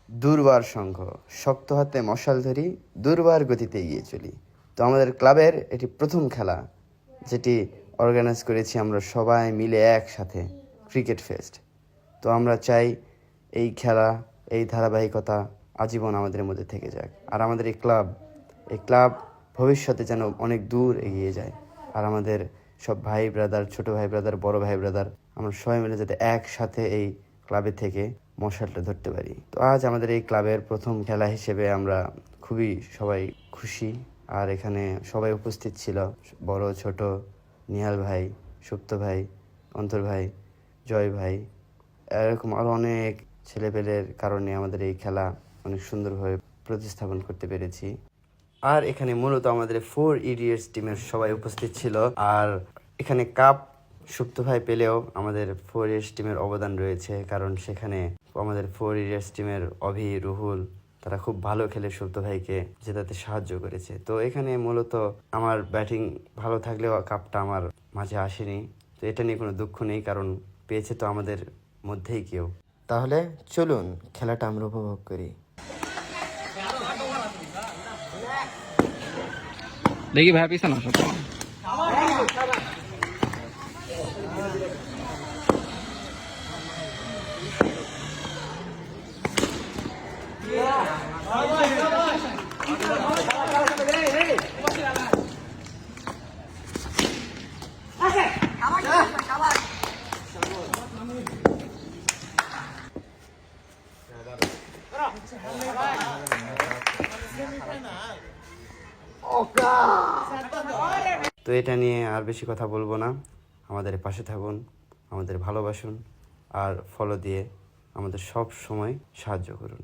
দুর্বার সংঘ, শক্ত হাতে মশাল ধরি, দুর্বার গতিতে এগিয়ে চলি। তো আমাদের ক্লাবের এটি প্রথম খেলা, যেটি অর্গানাইজ করেছি আমরা সবাই মিলে একসাথে, ক্রিকেট ফেস্ট। তো আমরা চাই এই খেলা, এই ধারাবাহিকতা আজীবন আমাদের মধ্যে থেকে যাক। আর আমাদের এই ক্লাব ভবিষ্যতে যেন অনেক দূর এগিয়ে যায়। আর আমাদের সব ভাই ব্রাদার, ছোট ভাই ব্রাদার, বড় ভাই ব্রাদার, আমরা সবাই মিলে যাতে একসাথে এই ক্লাবে থেকে মশালটা ধরতে পারি। তো আজ আমাদের এই ক্লাবের প্রথম খেলা হিসেবে আমরা খুবই সবাই খুশি। আর এখানে সবাই উপস্থিত ছিল, বড় ছোট, নিহাল ভাই, সুপ্ত ভাই, অন্তর ভাই, জয় ভাই, এরকম আরও অনেক ছেলেপেলের কারণে আমাদের এই খেলা অনেক সুন্দরভাবে প্রতিস্থাপন করতে পেরেছি। আর এখানে মূলত আমাদের 4 ইডিয়টস টিমের সবাই উপস্থিত ছিল। আর এখানে কাপ সুপ্ত ভাই পেলেও আমাদের 4 ইডিয়টস টিমের অবদান রয়েছে, কারণ সেখানে আমাদের 4 ইডিয়টস টিমের অভি, রুহুল, তারা খুব ভালো খেলে সুপ্ত ভাইকে জেতাতে সাহায্য করেছে। তো এখানে মূলত আমার ব্যাটিং ভালো থাকলেও কাপটা আমার মাঝে আসেনি। তো এটা নিয়ে কোনো দুঃখ নেই, কারণ পেয়েছে তো আমাদের মধ্যেই কেউ। তাহলে চলুন খেলাটা আমরা উপভোগ করি। দেখি ভাই পিছনে আসো। তো এটা নিয়ে আর বেশি কথা বলবো না। আমাদের পাশে থাকুন, আমাদের ভালোবাসুন, আর ফলো দিয়ে আমাদের সব সময় সাহায্য করুন।